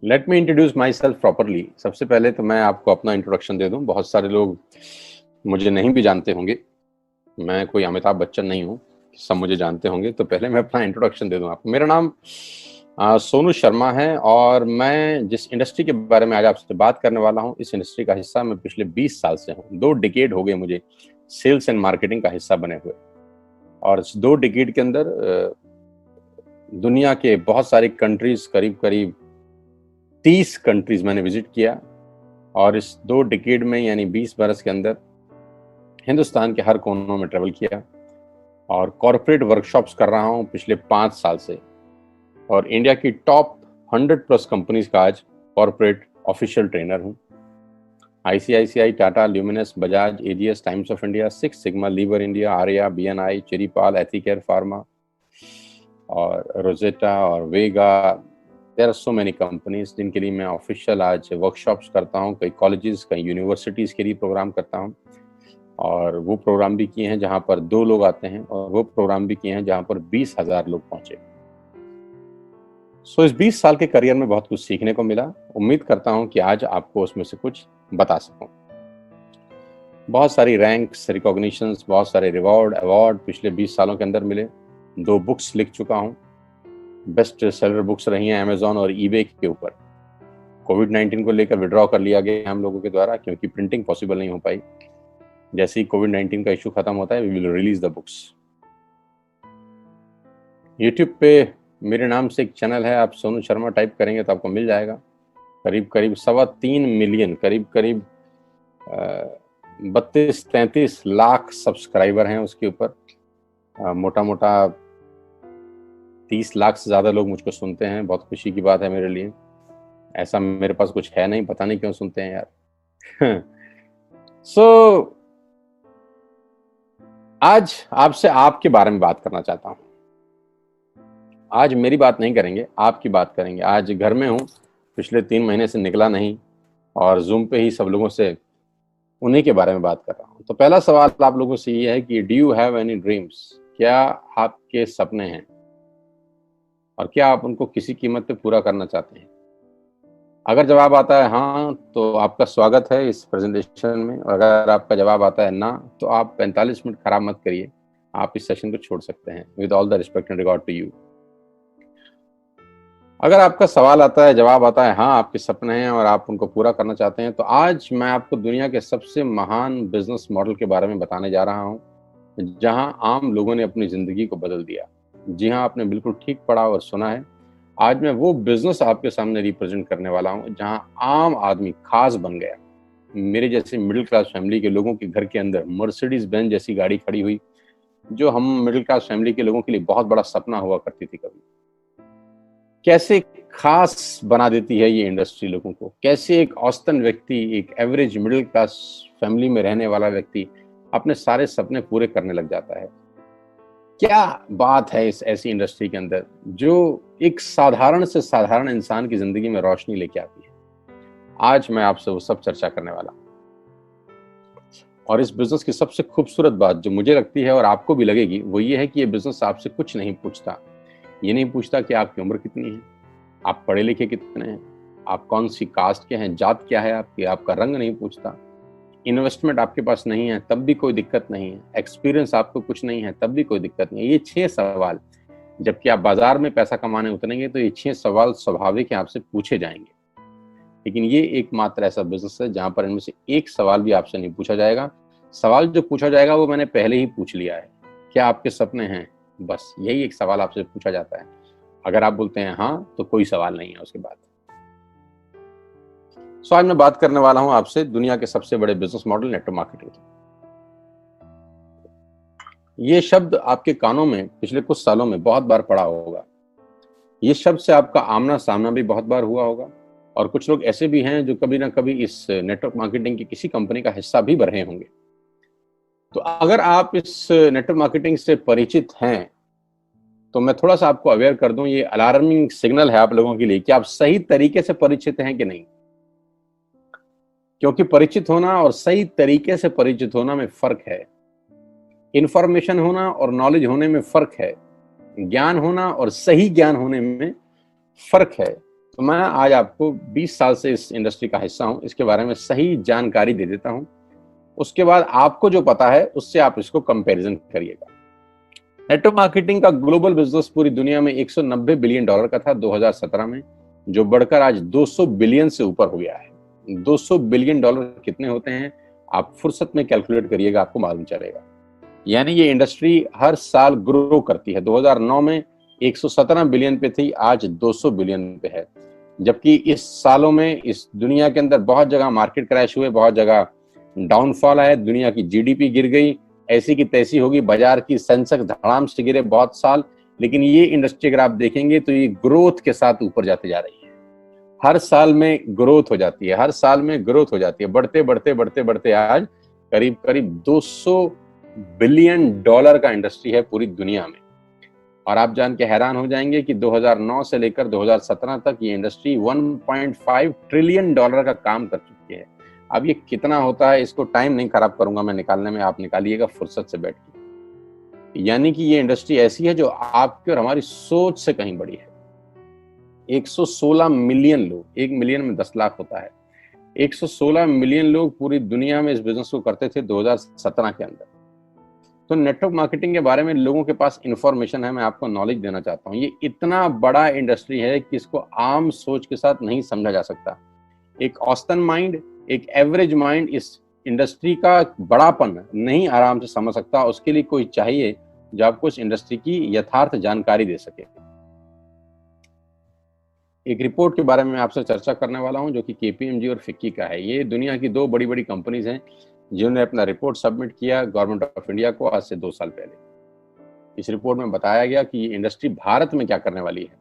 Let me introduce my self properly. सबसे पहले तो मैं आपको अपना इंट्रोडक्शन दे दूं। बहुत सारे लोग मुझे नहीं भी जानते होंगे। मैं कोई अमिताभ बच्चन नहीं हूं, सब मुझे जानते होंगे। तो पहले मैं अपना इंट्रोडक्शन दे दूं आपको। मेरा नाम सोनू शर्मा है और मैं जिस इंडस्ट्री के बारे में आज आपसे बात करने वाला हूं, इस इंडस्ट्री का हिस्सा मैं पिछले 20 साल से हूं। 2 डिकेड हो गए मुझे सेल्स एंड मार्केटिंग का हिस्सा बने हुए। और इस 2 डिकेड के अंदर दुनिया के बहुत सारी कंट्रीज, करीब करीब 30 कंट्रीज मैंने विजिट किया। और इस 2 डिकेड में यानी 20 बरस के अंदर हिंदुस्तान के हर कोनों में ट्रेवल किया और कॉर्पोरेट वर्कशॉप्स कर रहा हूं पिछले 5 साल से। और इंडिया की टॉप 100+ कंपनीज का आज कॉर्पोरेट ऑफिशियल ट्रेनर हूं। ICICI, Tata, Luminous, Bajaj, AGS, Times of India, six sigma, Lever India, Arya, BNI, Chiripal, Ethicare pharma और रोजेटा और Vega. There are so many companies जिनके लिए मैं ऑफिशियल आज वर्कशॉप्स करता हूं। कई कॉलेजेस, कई यूनिवर्सिटीज़ के लिए प्रोग्राम करता हूं। और वो प्रोग्राम भी किए हैं जहां पर 2 लोग आते हैं, और वो प्रोग्राम भी किए हैं जहां पर 20,000 लोग पहुंचे। इस 20 साल के करियर में बहुत कुछ सीखने को मिला। उम्मीद करता हूं कि आज आपको उसमें से कुछ बता सकूं। बहुत सारी रैंक्स, रिकॉग्निशंस, बहुत सारे रिवॉर्ड, अवार्ड पिछले 20 सालों के अंदर मिले। 2 बुक्स लिख चुका हूं। बेस्ट सेलर बुक्स रही हैं अमेजॉन और ईबे के ऊपर। कोविड-19 को लेकर विड्रॉ कर लिया गया हम लोगों के द्वारा, क्योंकि प्रिंटिंग पॉसिबल नहीं हो पाई। जैसे ही कोविड-19 का इशू खत्म होता है, we will release the books. YouTube पे मेरे नाम से एक चैनल है, आप सोनू शर्मा टाइप करेंगे तो आपको मिल जाएगा। करीब करीब 3.25 मिलियन, करीब करीब 32-33 लाख सब्सक्राइबर हैं उसके ऊपर। मोटा मोटा 30 लाख से ज़्यादा लोग मुझको सुनते हैं। बहुत खुशी की बात है मेरे लिए। ऐसा मेरे पास कुछ है नहीं, पता नहीं क्यों सुनते हैं यार। आज आपसे आपके बारे में बात करना चाहता हूं। आज मेरी बात नहीं करेंगे, आपकी बात करेंगे। आज घर में हूं, पिछले 3 महीने से निकला नहीं और जूम पे ही सब लोगों से उन्हीं के बारे में बात कर रहा हूं। तो पहला सवाल आप लोगों से ये है कि do you have any dreams? क्या आपके सपने हैं और क्या आप उनको किसी कीमत पे पूरा करना चाहते हैं? अगर जवाब आता है हाँ, तो आपका स्वागत है इस प्रेजेंटेशन में। और अगर आपका जवाब आता है ना, तो आप 45 मिनट खराब मत करिए, आप इस सेशन को छोड़ सकते हैं। With all the respect and regard to you. अगर आपका सवाल आता है, जवाब आता है हाँ, आपके सपने हैं और आप उनको पूरा करना चाहते हैं, तो आज मैं आपको दुनिया के सबसे महान बिजनेस मॉडल के बारे में बताने जा रहा हूँ, जहां आम लोगों ने अपनी जिंदगी को बदल दिया। जी हाँ, आपने बिल्कुल ठीक पढ़ा और सुना है। आज मैं वो बिजनेस आपके सामने रिप्रेजेंट करने वाला हूँ जहां आम आदमी खास बन गया। मेरे जैसे मिडिल क्लास फैमिली के लोगों के घर के अंदर मर्सिडीज बेंज जैसी गाड़ी खड़ी हुई, जो हम मिडिल क्लास फैमिली के लोगों के लिए बहुत बड़ा सपना हुआ करती थी कभी। कैसे खास बना देती है ये इंडस्ट्री लोगों को। कैसे एक औसतन व्यक्ति, एक एवरेज मिडिल क्लास फैमिली में रहने वाला व्यक्ति अपने सारे सपने पूरे करने लग जाता है। क्या बात है इस ऐसी इंडस्ट्री के अंदर जो एक साधारण से साधारण इंसान की जिंदगी में रोशनी लेके आती है। आज मैं आपसे वो सब चर्चा करने वाला हूं। और इस बिजनेस की सबसे खूबसूरत बात जो मुझे लगती है और आपको भी लगेगी, वो ये है कि ये बिजनेस आपसे कुछ नहीं पूछता। ये नहीं पूछता कि आपकी उम्र कितनी है, आप पढ़े लिखे कितने हैं, आप कौन सी कास्ट के हैं, जात क्या है आपकी, आपका रंग नहीं पूछता। इन्वेस्टमेंट आपके पास नहीं है तब भी कोई दिक्कत नहीं है। एक्सपीरियंस आपको कुछ नहीं है तब भी कोई दिक्कत नहीं है। ये 6 सवाल, जबकि आप बाजार में पैसा कमाने उतरेंगे तो ये 6 सवाल स्वाभाविक है आपसे पूछे जाएंगे। लेकिन ये एकमात्र ऐसा बिजनेस है जहां पर इनमें से एक सवाल भी आपसे नहीं पूछा जाएगा। सवाल जो पूछा जाएगा वो मैंने पहले ही पूछ लिया है। क्या आपके सपने हैं? बस यही एक सवाल आपसे पूछा जाता है। अगर आप बोलते हैं हाँ, तो कोई सवाल नहीं है उसके बाद। आज मैं बात करने वाला हूं आपसे दुनिया के सबसे बड़े बिजनेस मॉडल, नेटवर्क मार्केटिंग। ये शब्द आपके कानों में पिछले कुछ सालों में बहुत बार पड़ा होगा। ये शब्द से आपका आमना सामना भी बहुत बार हुआ होगा। और कुछ लोग ऐसे भी हैं जो कभी ना कभी इस नेटवर्क मार्केटिंग की किसी कंपनी का हिस्सा भी बन रहे होंगे। तो अगर आप इस नेटवर्क मार्केटिंग से परिचित हैं, तो मैं थोड़ा सा आपको अवेयर कर दूं, ये अलार्मिंग सिग्नल है आप लोगों के लिए कि आप सही तरीके से परिचित हैं कि नहीं। क्योंकि परिचित होना और सही तरीके से परिचित होना में फर्क है। इंफॉर्मेशन होना और नॉलेज होने में फर्क है। ज्ञान होना और सही ज्ञान होने में फर्क है। तो मैं आज आपको 20 साल से इस इंडस्ट्री का हिस्सा हूं, इसके बारे में सही जानकारी दे देता हूं। उसके बाद आपको जो पता है उससे आप इसको कंपैरिजन करिएगा। नेटवर्क मार्केटिंग का ग्लोबल बिजनेस पूरी दुनिया में $190 बिलियन का था 2017 में, जो बढ़कर आज 200 बिलियन से ऊपर हो गया है। 200 बिलियन डॉलर कितने होते हैं आप फुर्सत में कैलकुलेट करिएगा, आपको मालूम चलेगा। यानी ये इंडस्ट्री हर साल ग्रो करती है। 2009 में 117 बिलियन पे थी, आज 200 बिलियन पे है। जबकि इस सालों में इस दुनिया के अंदर बहुत जगह मार्केट क्रैश हुए, बहुत जगह डाउनफॉल आया, दुनिया की जीडीपी गिर गई, ऐसी की तैसी होगी, बाजार की सेंसेक्स धड़ाम से गिरे बहुत साल। लेकिन ये इंडस्ट्री अगर आप देखेंगे तो ये ग्रोथ के साथ ऊपर जाते जा रही है। हर साल में ग्रोथ हो जाती है, हर साल में ग्रोथ हो जाती है, बढ़ते बढ़ते बढ़ते बढ़ते आज करीब करीब 200 बिलियन डॉलर का इंडस्ट्री है पूरी दुनिया में। और आप जान के हैरान हो जाएंगे कि 2009 से लेकर 2017 तक ये इंडस्ट्री 1.5 ट्रिलियन डॉलर का काम कर चुकी है। अब ये कितना होता है, इसको टाइम नहीं खराब करूंगा मैं निकालने में, आप निकालिएगा फुर्सत से बैठ के। यानी कि ये इंडस्ट्री ऐसी है जो आपकी और हमारी सोच से कहीं बड़ी है। 116 मिलियन लोग, 1 मिलियन में 10 लाख होता है, 116 मिलियन लोग पूरी दुनिया में इस बिजनेस को करते थे 2017 के अंदर। तो नेटवर्क मार्केटिंग के बारे में लोगों के पास इंफॉर्मेशन है, मैं आपको नॉलेज देना चाहता हूँ। ये इतना बड़ा इंडस्ट्री है कि इसको आम सोच के साथ नहीं समझा जा सकता। एक औसतन माइंड, एक एवरेज माइंड इस इंडस्ट्री का बड़ापन नहीं आराम से समझ सकता। उसके लिए कोई चाहिए जो आपको इस इंडस्ट्री की यथार्थ जानकारी दे सके। एक रिपोर्ट के बारे में आपसे चर्चा करने वाला हूं जो कि केपीएमजी और फिक्की का है। ये दुनिया की दो बड़ी बड़ी कंपनीज हैं जिन्होंने अपना रिपोर्ट सबमिट किया गवर्नमेंट ऑफ इंडिया को आज से 2 साल पहले। इस रिपोर्ट में बताया गया कि ये इंडस्ट्री भारत में क्या करने वाली है।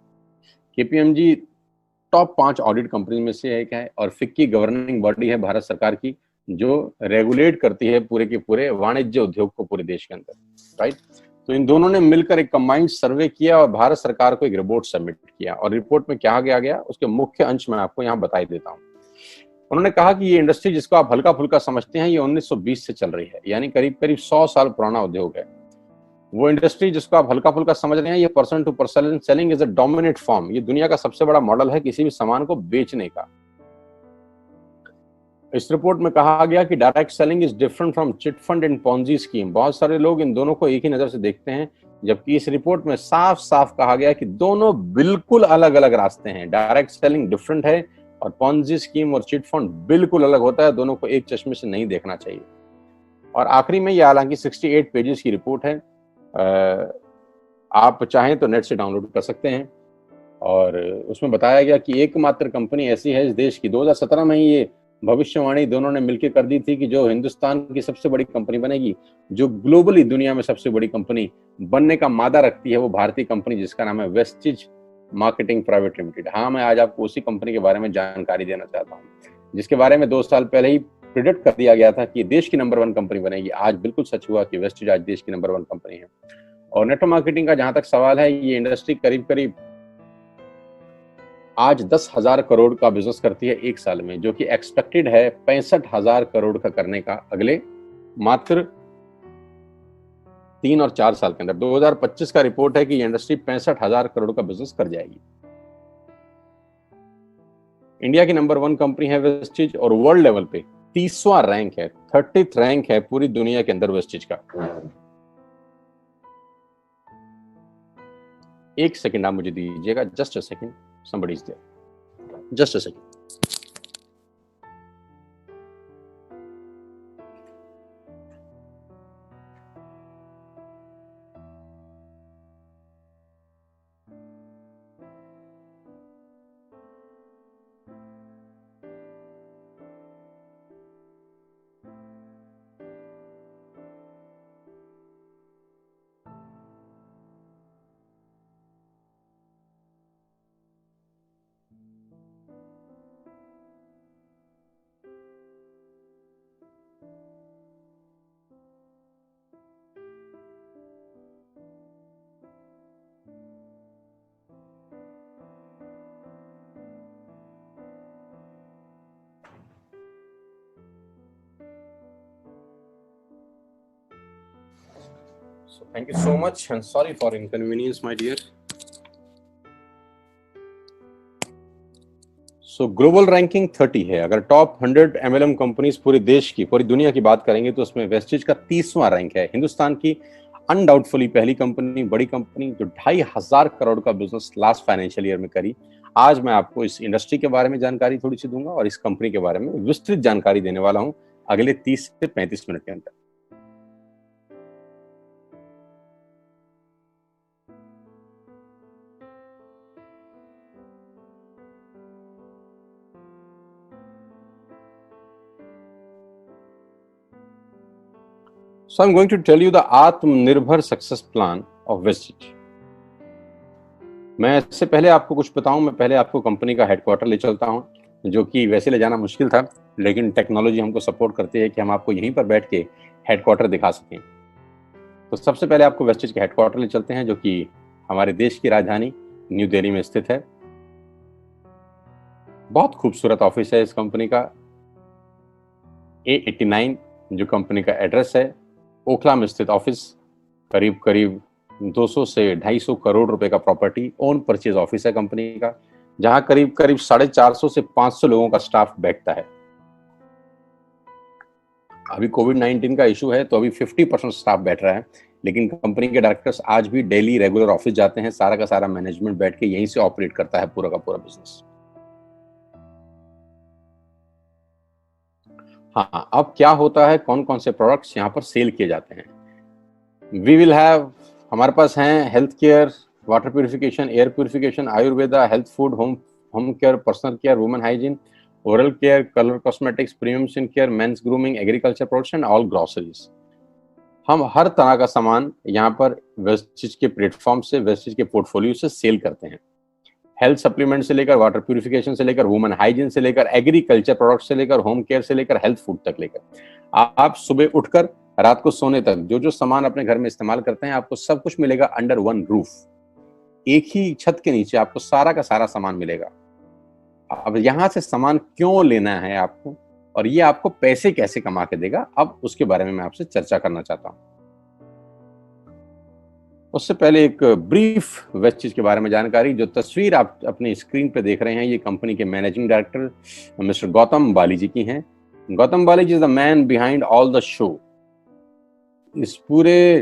केपीएमजी टॉप 5 ऑडिट कंपनी में से एक है और फिक्की गवर्निंग बॉडी है भारत सरकार की, जो रेगुलेट करती है पूरे के पूरे वाणिज्य उद्योग को पूरे देश के अंदर, राइट। तो इन दोनों ने मिलकर एक कंबाइंड सर्वे किया और भारत सरकार को एक रिपोर्ट सबमिट किया। और रिपोर्ट में क्या गया उसके मुख्य अंश में आपको यहाँ बताई देता हूँ। उन्होंने कहा कि ये इंडस्ट्री जिसको आप हल्का फुल्का समझते हैं, ये 1920 से चल रही है, यानी करीब करीब 100 साल पुराना उद्योग है। वो इंडस्ट्री जिसको आप हल्का फुल्का समझ रहे हैं, ये person to person selling is a dominate form. ये दुनिया का सबसे बड़ा मॉडल है किसी भी सामान को बेचने का। इस रिपोर्ट में कहा गया कि direct selling is different from chit fund and Ponzi scheme. बहुत सारे लोग इन दोनों को एक ही नजर से देखते हैं, जबकि इस रिपोर्ट में साफ साफ कहा गया कि दोनों बिल्कुल अलग अलग रास्ते हैं। डायरेक्ट सेलिंग डिफरेंट है और पॉन्जी स्कीम और चिट फंड बिल्कुल अलग होता है। दोनों को एक चश्मे से नहीं देखना चाहिए। और आखिरी में, ये हालांकि 68 पेजेस की रिपोर्ट है, आप चाहें तो नेट से डाउनलोड कर सकते हैं। और उसमें बताया गया कि एकमात्र कंपनी ऐसी है इस देश की, 2017 में ही ये भविष्यवाणी दोनों ने मिलकर कर दी थी कि जो हिंदुस्तान की सबसे बड़ी कंपनी बनेगी, जो ग्लोबली दुनिया में सबसे बड़ी कंपनी बनने का मादा रखती है, वो भारतीय कंपनी जिसका नाम है वेस्टिज मार्केटिंग प्राइवेट लिमिटेड। हाँ, मैं आज आपको उसी कंपनी के बारे में जानकारी देना चाहता हूँ, जिसके बारे में 2 साल पहले ही प्रिडिक्ट कर दिया गया था कि देश की नंबर 1 कंपनी बनेगी। आज बिल्कुल सच हुआ कि वेस्टिज आज देश की नंबर 1 कंपनी है। और नेटवर्क मार्केटिंग का जहां तक सवाल है, ये इंडस्ट्री करीब करीब आज 10,000 करोड़ का बिजनेस करती है एक साल में, जो कि एक्सपेक्टेड है 65,000 करोड़ का करने का अगले मात्र 3 और 4 साल के अंदर। 2025 का रिपोर्ट है कि ये इंडस्ट्री 65,000 करोड़ का बिजनेस कर जाएगी। इंडिया की नंबर 1 कंपनी है वेस्टिज और वर्ल्ड लेवल पे 30वां रैंक है, 30th रैंक है पूरी दुनिया के अंदर वेस्टिज का। एक सेकंड आप मुझे दीजिएगा, just a second, somebody is there, just a second. So thank you so much and sorry for inconvenience, my dear. So global ranking 30 है। अगर टॉप 100 एमएलएम कंपनीज पूरे देश की, पूरी दुनिया की बात करेंगे तो उसमें वेस्टेज का 30वां रैंक है। हिंदुस्तान की अनडाउटफुली पहली कंपनी, बड़ी कंपनी जो 2,500 करोड़ का बिजनेस लास्ट फाइनेंशियल ईयर में करी। आज मैं आपको इस इंडस्ट्री के बारे में जानकारी थोड़ी सी दूंगा और इस कंपनी के बारे में विस्तृत जानकारी देने वाला हूं अगले 30 से 35 मिनट के अंदर। So I'm going to tell you the आत्मनिर्भर सक्सेस प्लान ऑफ वेस्टेज। मैं इससे पहले आपको कुछ बताऊं, मैं पहले आपको कंपनी का हेडक्वार्टर ले चलता हूं, जो कि वैसे ले जाना मुश्किल था, लेकिन टेक्नोलॉजी हमको सपोर्ट करती है कि हम आपको यहीं पर बैठ के हेडक्वार्टर दिखा सकें। तो सबसे पहले आपको वेस्टेज के हेडक्वार्टर ले चलते हैं, जो कि हमारे देश की राजधानी न्यू दिल्ली में स्थित है। बहुत खूबसूरत ऑफिस है इस कंपनी का। A89 जो कंपनी का एड्रेस है, ओखला में स्थित ऑफिस। करीब करीब 200 से 250 करोड़ रुपए का प्रॉपर्टी ओन परचेज ऑफिस है कंपनी का, जहां करीब करीब 450 से 500 लोगों का स्टाफ बैठता है। अभी कोविड-19 का इशू है तो अभी 50% स्टाफ बैठ रहा है, लेकिन कंपनी के डायरेक्टर्स आज भी डेली रेगुलर ऑफिस जाते हैं। सारा का सारा मैनेजमेंट बैठ के यहीं से ऑपरेट करता है पूरा का पूरा बिजनेस। हाँ, अब क्या होता है, कौन कौन से प्रोडक्ट्स यहाँ पर सेल किए जाते हैं। वी विल हैव, हमारे पास हैं health care, water purification, air purification, Ayurveda, health food, home care, personal care, women hygiene, oral care, colour cosmetics, premium skin care, mains grooming, agriculture products and all groceries. हम हर तरह का सामान यहाँ पर wastage के platform से, वेस्टेज के portfolio से सेल करते हैं। हेल्थ सप्लीमेंट से लेकर, वाटर प्यूरिफिकेशन से लेकर, वुमेन हाइजीन से लेकर, एग्रीकल्चर प्रोडक्ट से लेकर, होम केयर से लेकर, हेल्थ फूड तक लेकर, आप सुबह उठकर रात को सोने तक जो जो सामान अपने घर में इस्तेमाल करते हैं, आपको सब कुछ मिलेगा अंडर वन रूफ। एक ही छत के नीचे आपको सारा का सारा सामान मिलेगा। अब यहां से सामान क्यों लेना है आपको, और ये आपको पैसे कैसे कमा के देगा, अब उसके बारे में मैं आपसे चर्चा करना चाहता हूं। उससे पहले एक ब्रीफ वेस्टेज के बारे में जानकारी। जो तस्वीर आप अपनी स्क्रीन पे देख रहे हैं, ये कंपनी के managing director mister Gautam Bali ji की हैं। Gautam Bali ji is the man behind all the show. इस पूरी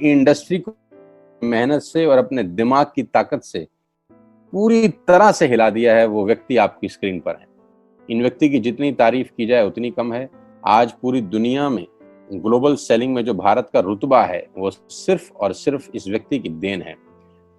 इंडस्ट्री को मेहनत से और अपने दिमाग की ताकत से पूरी तरह से हिला दिया है, वो व्यक्ति आपकी स्क्रीन पर है। इन व्यक्ति की जितनी तारीफ की जाए उतनी कम है। आज पूरी दुनिया में ग्लोबल सेलिंग में जो भारत का रुतबा है, वो सिर्फ और सिर्फ इस व्यक्ति की देन है।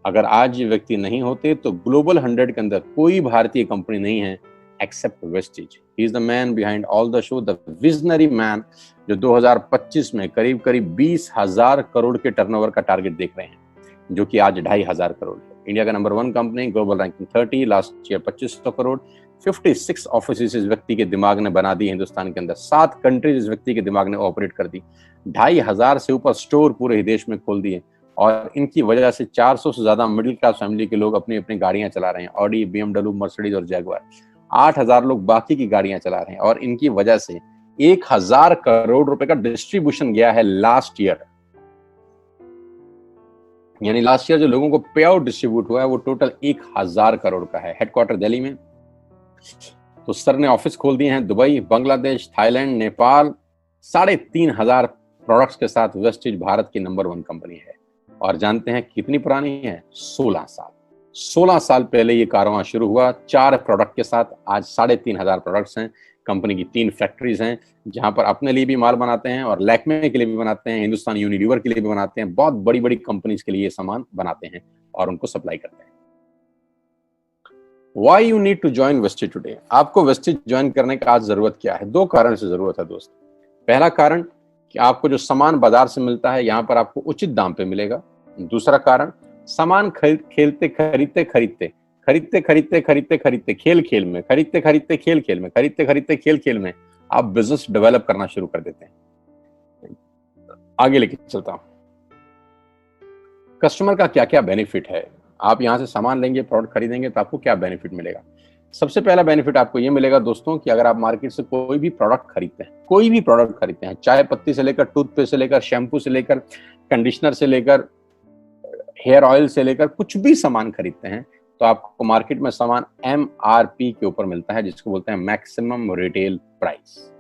अगर आज ये व्यक्ति नहीं होते तो ग्लोबल 100 के अंदर कोई भारतीय कंपनी नहीं है except Vestige. He is the man behind all the show, the visionary man, जो 2025 में करीब करीब 20,000 करोड़ के टर्नओवर का टारगेट देख रहे हैं, जो कि आज 2,500 करोड़ है। इंडिया का number 1 company, global ranking 30, last year 2500 crore, 56 office इस व्यक्ति के दिमाग ने बना दी हिंदुस्तान के अंदर, 7 कंट्रीज इस व्यक्ति के दिमाग ने ऑपरेट कर दी, 2,500 से ऊपर स्टोर पूरे देश में खोल दिए, और इनकी वजह से 400 से ज्यादा मिडिल क्लास फैमिली के लोग अपनी अपनी गाड़ियां चला रहे हैं, ऑडी, BMW, मर्सिडीज और जैगुआर। 8,000 लोग बाकी की गाड़ियां चला रहे हैं, और इनकी वजह से 1,000 करोड़ रुपए का डिस्ट्रीब्यूशन गया है लास्ट ईयर। यानी लास्ट ईयर जो लोगों को पे आउट डिस्ट्रीब्यूट हुआ है वो टोटल 1,000 करोड़ का है। हेडक्वार्टर दिल्ली में, तो सर ने ऑफिस खोल दिए हैं Dubai, Bangladesh, Thailand, Nepal. 3,500 products के साथ वेस्टेज भारत की नंबर 1 कंपनी है। और जानते हैं कितनी पुरानी है? 16 साल। 16 साल पहले ये कारवां शुरू हुआ 4 प्रोडक्ट के साथ। आज 3,500 प्रोडक्ट्स हैं। कंपनी की 3 फैक्ट्रीज हैं, जहां पर अपने लिए भी माल बनाते हैं और लैक्मे के लिए भी बनाते हैं, हिंदुस्तान यूनिलीवर के लिए भी बनाते हैं। बहुत बड़ी बड़ी कंपनीज के लिए ये सामान बनाते हैं और उनको सप्लाई करते हैं। Why you need to join wastage today? आपको वेस्टेज ज्वाइन करने का आज जरूरत क्या है? 2 कारण से जरूरत है दोस्त। पहला कारण कि आपको जो सामान बाजार से मिलता है, यहाँ पर आपको उचित दाम पे मिलेगा। दूसरा कारण, सामान खरीदते खरीदते खेल खेल में, आप बिजनेस डेवलप करना शुरू कर देते हैं। आगे लेके चलता हूं। कस्टमर का क्या क्या बेनिफिट है? आप यहां से सामान लेंगे, प्रोडक्ट खरीदेंगे, तो आपको क्या बेनिफिट मिलेगा? सबसे पहला बेनिफिट आपको ये मिलेगा दोस्तों कि अगर आप मार्केट से कोई भी प्रोडक्ट खरीदते हैं, चाय पत्ती से लेकर, टूथपेस्ट से लेकर, शैम्पू से लेकर, कंडीशनर से लेकर, हेयर ऑयल से लेकर कुछ भी सामान खरीदते हैं तो आपको मार्केट में सामान MRP के ऊपर मिलता है, जिसको बोलते हैं मैक्सिमम रिटेल प्राइस।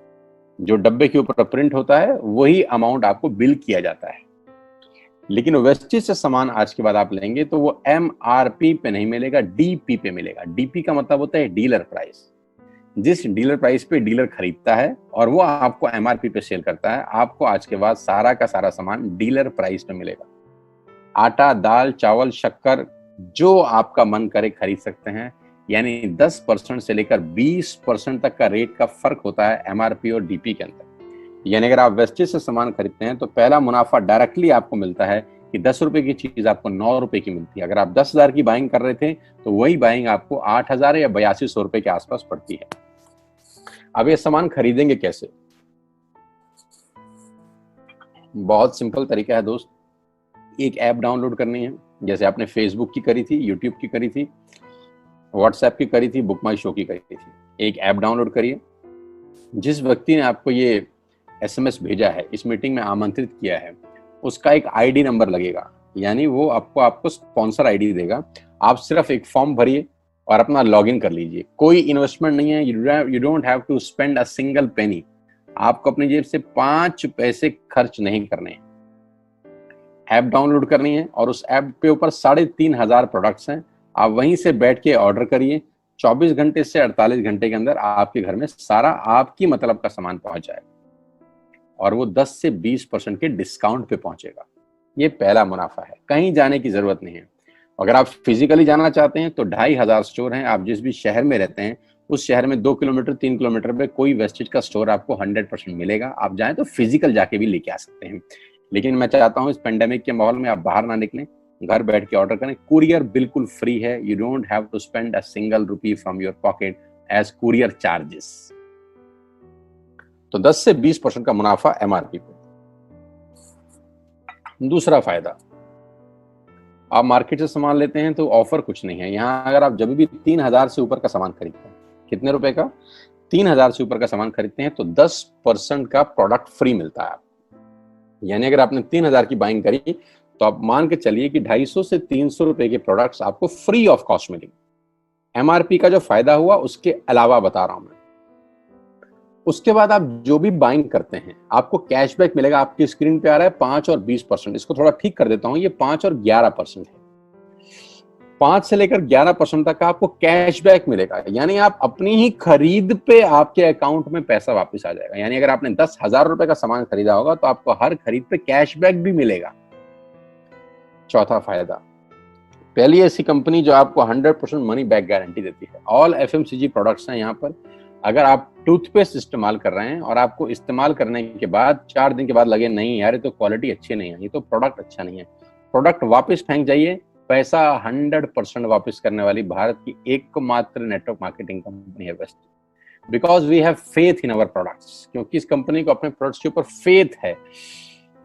जो डब्बे के ऊपर प्रिंट होता है वही अमाउंट आपको बिल किया जाता है। लेकिन वेस्टेज से सामान आज के बाद आप लेंगे तो वो MRP पे नहीं मिलेगा, DP पे मिलेगा। DP का मतलब होता है डीलर प्राइस। जिस डीलर प्राइस पे डीलर खरीदता है और वो आपको MRP पे सेल करता है, आपको आज के बाद सारा का सारा सामान डीलर प्राइस पे मिलेगा। आटा, दाल, चावल, शक्कर जो आपका मन करे खरीद सकते हैं। यानी 10% से लेकर 20% तक का रेट का फर्क होता है MRP और DP के अंदर। यानी अगर आप वेस्टेज से सामान खरीदते हैं तो पहला मुनाफा डायरेक्टली आपको मिलता है कि 10 रुपए की चीज आपको 9 रुपए की मिलती है। अगर आप 10,000 की बाइंग कर रहे थे तो वही बाइंग आपको 8,000 या 8200 रुपए के आसपास पड़ती है। अब ये सामान खरीदेंगे कैसे? बहुत सिंपल तरीका है दोस्त। एक ऐप डाउनलोड करनी है, जैसे आपने फेसबुक की करी थी, यूट्यूब की करी थी, व्हाट्सएप की करी थी, बुक माई शो की करी थी। एक ऐप डाउनलोड करिए। जिस व्यक्ति ने आपको ये SMS भेजा है, इस मीटिंग में आमंत्रित किया है, उसका एक ID नंबर लगेगा। यानी वो आपको स्पॉन्सर ID देगा। आप सिर्फ एक फॉर्म भरिए और अपना लॉगिन कर लीजिए। कोई इन्वेस्टमेंट नहीं है। You don't have to spend a single penny. आपको अपनी जेब से 5 पैसे खर्च नहीं करने हैं। ऐप डाउनलोड करनी है और उस ऐप पे ऊपर 3,500 प्रोडक्ट्स हैं। आप वहीं से बैठ के ऑर्डर करिए। 24 घंटे से 48 घंटे के अंदर आपके घर में सारा आपकी मतलब का सामान पहुंच जाएगा और वो 10 से 20% के डिस्काउंट पे पहुंचेगा। ये पहला मुनाफा है। कहीं जाने की जरूरत नहीं है। अगर आप फिजिकली जाना चाहते हैं तो 2,500 स्टोर हैं। आप जिस भी शहर में रहते हैं उस शहर में 2 किलोमीटर 3 किलोमीटर पे कोई वेस्टेज का स्टोर आपको 100% मिलेगा। आप जाएं तो फिजिकल जाके भी लेके आ सकते हैं। लेकिन मैं चाहता हूं इस पेंडेमिक के माहौल में आप बाहर ना निकलें, घर बैठ के ऑर्डर करें। कुरियर बिल्कुल फ्री है। You don't have to spend a single rupee from your pocket as courier charges. तो 10 से 20% का मुनाफा MRP पे। दूसरा फायदा, आप मार्केट से सामान लेते हैं तो ऑफर कुछ नहीं है यहाँ। अगर आप जब भी 3,000 से ऊपर का सामान खरीदते हैं, कितने रुपए का? 3,000 से ऊपर का सामान खरीदते हैं तो 10% का प्रोडक्ट फ्री मिलता है आपको। यानी अगर आपने 3,000 की बाइंग करी तो आप मान के चलिए कि 250 से 300 रुपए के प्रोडक्ट्स आपको फ्री ऑफ कॉस्ट मिलेंगे। MRP का जो फायदा हुआ उसके अलावा बता रहा हूं मैं। उसके बाद आप जो भी बाइंग करते हैं आपको कैशबैक मिलेगा। आपकी स्क्रीन पे आ रहा है 5 और 20%। इसको थोड़ा ठीक कर देता हूं, ये 5 और 11% है। 5 से लेकर 11% तक का आपको कैशबैक मिलेगा। यानी आप अपनी ही खरीद पे आपके अकाउंट में पैसा वापस आ जाएगा। यानी अगर आपने 10,000 रुपए का सामान खरीदा होगा तो आपको हर खरीद पे कैशबैक भी मिलेगा। चौथा फायदा, पहली ऐसी कंपनी जो आपको 100% मनी बैक गारंटी देती है। ऑल FMCG प्रोडक्ट्स हैं यहाँ पर। अगर आप टूथपेस्ट इस्तेमाल कर रहे हैं और आपको इस्तेमाल करने के बाद 4 दिन के बाद लगे नहीं यार ये तो क्वालिटी अच्छी नहीं है, ये तो प्रोडक्ट अच्छा नहीं है, प्रोडक्ट वापस फेंक जाइए। पैसा 100% वापस करने वाली भारत की एकमात्र नेटवर्क मार्केटिंग कंपनी है Vestige. Because we have faith in our products. क्योंकि इस कंपनी को अपने प्रोडक्ट्स के ऊपर फेथ है।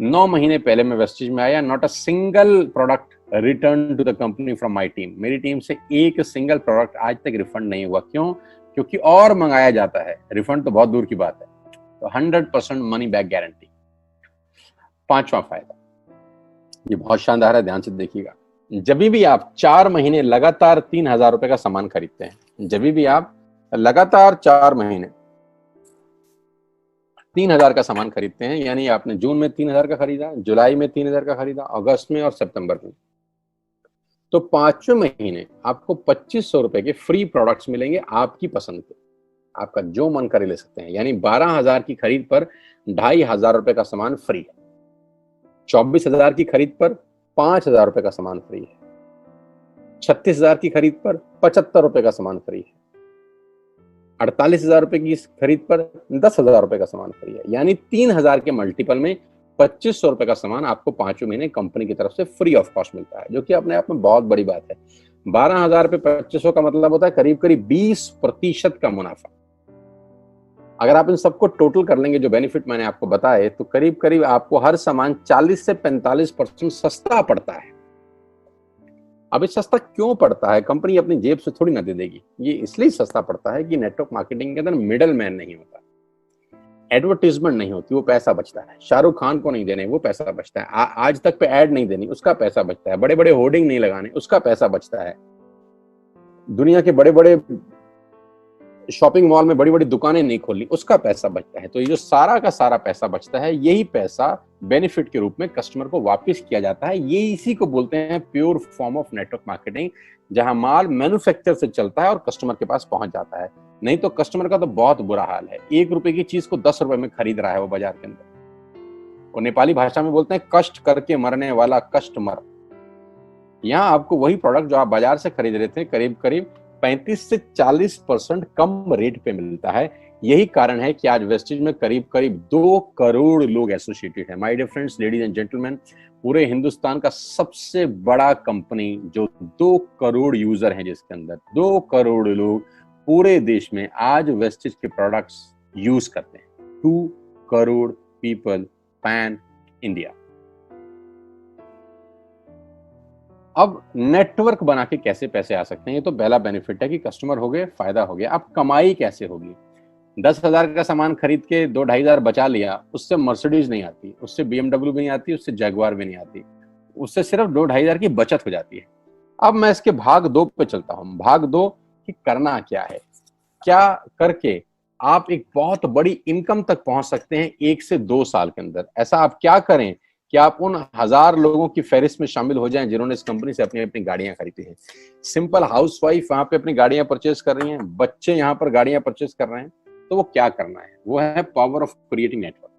9 महीने पहले मैं वेस्टेज में आया, not a single product return to the company from my team. मेरी टीम से एक सिंगल प्रोडक्ट आज तक रिफंड नहीं हुआ। क्यों? क्योंकि और मंगाया जाता है, रिफंड तो बहुत दूर की बात है। तो 100% मनी बैक गारंटी। पांचवा फायदा, ये बहुत शानदार है, ध्यान से देखिएगा। जब भी आप 4 महीने लगातार 3,000 रुपए का सामान खरीदते हैं, जब भी आप लगातार 4 महीने 3,000 का सामान खरीदते हैं, यानी आपने जून में 3,000 का खरीदा, जुलाई में 3,000 का खरीदा, अगस्त में और सितंबर में, तो 5वें महीने आपको 2,500 रुपए के फ्री प्रोडक्ट्स मिलेंगे आपकी पसंद के। आपका जो मन करे ले सकते हैं। यानी 12,000 की खरीद पर 2,500 रुपए का सामान फ्री है। 24,000 की खरीद पर 5,000 रुपए का सामान फ्री है। 36,000 की खरीद पर 75 रुपए का सामान फ्री है। 48,000 रुपए की खरीद पर 10,000 रुपए का सामान फ्री है। यानी 3,000 के मल्टीपल में 2,500 रुपए का सामान आपको 5वें महीने कंपनी की तरफ से फ्री ऑफ कॉस्ट मिलता है, जो कि अपने आप में बहुत बड़ी बात है। 12,000 पे 2,500 का मतलब होता है करीब करीब 20% का मुनाफा। अगर आप इन सबको टोटल कर लेंगे जो बेनिफिट मैंने आपको बताए, तो करीब करीब आपको हर सामान 40 से 45% सस्ता पड़ता है। अब ये सस्ता क्यों पड़ता है? कंपनी अपनी जेब से थोड़ी ना दे देगी। ये इसलिए सस्ता पड़ता है कि नेटवर्क मार्केटिंग के अंदर मिडल मैन नहीं होता। एडवर्टीजमेंट नहीं होती, वो पैसा बचता है। शाहरुख खान को नहीं देने, वो पैसा बचता है। आज तक पे ऐड नहीं देनी, उसका पैसा बचता है। बड़े बड़े होर्डिंग नहीं लगाने, उसका पैसा बचता है। दुनिया के बड़े बड़े शॉपिंग मॉल में बड़ी बड़ी दुकानें नहीं खोलनी, उसका पैसा बचता है। तो ये जो सारा का सारा पैसा बचता है, यही पैसा बेनिफिट के रूप में कस्टमर को वापस किया जाता है। ये इसी को बोलते हैं pure form of network marketing, जहां माल मैन्युफैक्चर से चलता है और कस्टमर के पास पहुंच जाता है। नहीं तो कस्टमर का तो बहुत बुरा हाल है। 1 रुपए की चीज को 10 रुपए में खरीद रहा है वो बाजार के अंदर। और नेपाली भाषा में बोलते हैं कष्ट करके मरने वाला कस्टमर। यहाँ आपको वही प्रोडक्ट जो आप बाजार से खरीद रहे थे करीब करीब 35 से 40% कम रेट पे मिलता है। यही कारण है कि आज वेस्टेज में करीब करीब 2 करोड़ लोग एसोसिएटेड है। My dear friends, ladies and gentleman, पूरे हिंदुस्तान का सबसे बड़ा कंपनी जो 2 करोड़ यूजर हैं, जिसके अंदर 2 करोड़ लोग पूरे देश में आज वेस्टेज के प्रोडक्ट्स यूज करते हैं। 2 करोड़ पीपल पैन इंडिया। अब नेटवर्क बना के कैसे पैसे आ सकते हैं, ये तो पहला बेनिफिट है कि कस्टमर हो गए, फायदा हो गया। अब कमाई कैसे होगी? 10,000 का सामान खरीद के 2-2,500 बचा लिया, उससे मर्सिडीज नहीं आती, उससे BMW भी नहीं आती, उससे जैगवार भी नहीं आती, उससे सिर्फ 2-2,500 की बचत हो जाती है। अब मैं इसके भाग 2 पे चलता हूं। भाग 2 कि करना क्या है, क्या करके आप एक बहुत बड़ी इनकम तक पहुंच सकते हैं 1 से 2 साल के अंदर। ऐसा आप क्या करें कि आप उन 1000 लोगों की फहरिस्त में शामिल हो जाएं जिन्होंने इस कंपनी से अपनी अपनी गाड़ियां खरीदी हैं। सिंपल हाउसवाइफ वहां पे अपनी गाड़ियां परचेज कर रही हैं, बच्चे यहां पर गाड़ियां परचेज कर रहे हैं। तो वो क्या करना है? वो है पावर ऑफ क्रिएटिंग नेटवर्क।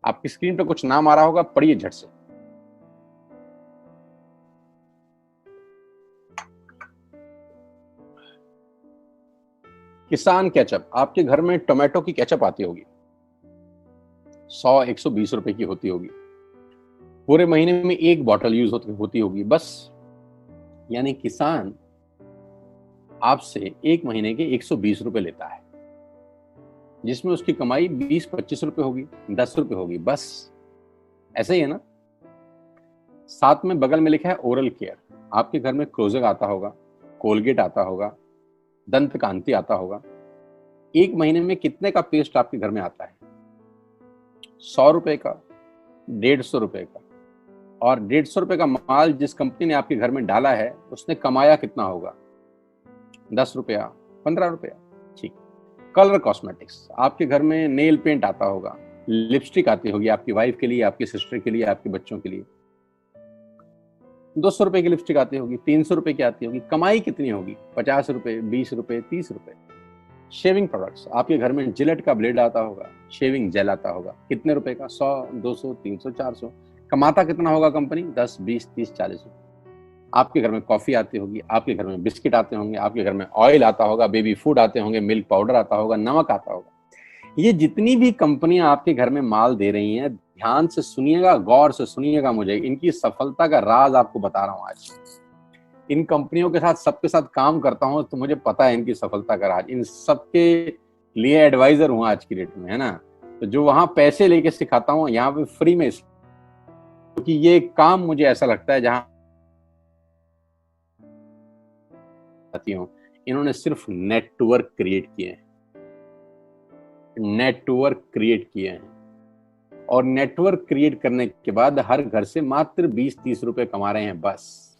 आपकी स्क्रीन पर कुछ नाम आ रहा होगा, पढ़िए झट से। किसान केचप। आपके घर में टोमेटो की केचप आती होगी, 100-120 रुपए की होती होगी। पूरे महीने में 1 बॉटल यूज होती होगी बस। यानी किसान आपसे 1 महीने के 120 रुपए लेता है, जिसमें उसकी कमाई 20-25 रुपए होगी, 10 रुपए होगी बस। ऐसे ही है ना। साथ में बगल में लिखा है ओरल केयर। आपके घर में क्लोजर आता होगा, कोलगेट आता होगा, दंत कांति आता होगा। 1 महीने में कितने का पेस्ट आपके घर में आता है? 100 रुपए का, 150 रुपए का। और 150 रुपए का माल जिस कंपनी ने आपके घर में डाला है, उसने कमाया कितना होगा? 10 रुपया, 15 रुपया। ठीक। Colour cosmetics. आपके घर में नेल पेंट आता होगा, लिपस्टिक आती होगी आपकी वाइफ के लिए, आपकी सिस्टर के लिए, आपके बच्चों के लिए। 200 रुपए की लिपस्टिक आती होगी, 300 रुपए की आती होगी। कमाई कितनी होगी? 50 रुपए, 20 रुपए, 30 रुपए। Shaving products. आपके घर में जिलेट का ब्लेड आता होगा, शेविंग जेल आता होगा। कितने रुपए का? 100, 200, 300, 400। कमाता कितना होगा कंपनी? 10, 20, 30, 40 रुपए। आपके घर में कॉफी आती होगी, आपके घर में बिस्किट आते होंगे, आपके घर में ऑयल आता होगा, बेबी फूड आते होंगे, मिल्क पाउडर आता होगा, नमक आता होगा। ये जितनी भी कंपनियां आपके घर में माल दे रही हैं, ध्यान से सुनिएगा, गौर से सुनिएगा। मुझे इनकी सफलता का राज आपको बता रहा हूं आज। इन कंपनियों के साथ सबके साथ काम करता हूं, तो मुझे पता है इनकी सफलता का राज। इन सबके लिए एडवाइजर हूं आज की डेट में, है ना। तो जो वहां पैसे लेके सिखाता हूं, यहाँ पे फ्री में, क्योंकि ये काम मुझे ऐसा लगता है जहां इन्होंने सिर्फ नेटवर्क क्रिएट किए हैं, नेटवर्क क्रिएट किए हैं। और नेटवर्क क्रिएट करने के बाद हर घर से मात्र 20-30 रुपए कमा रहे हैं बस।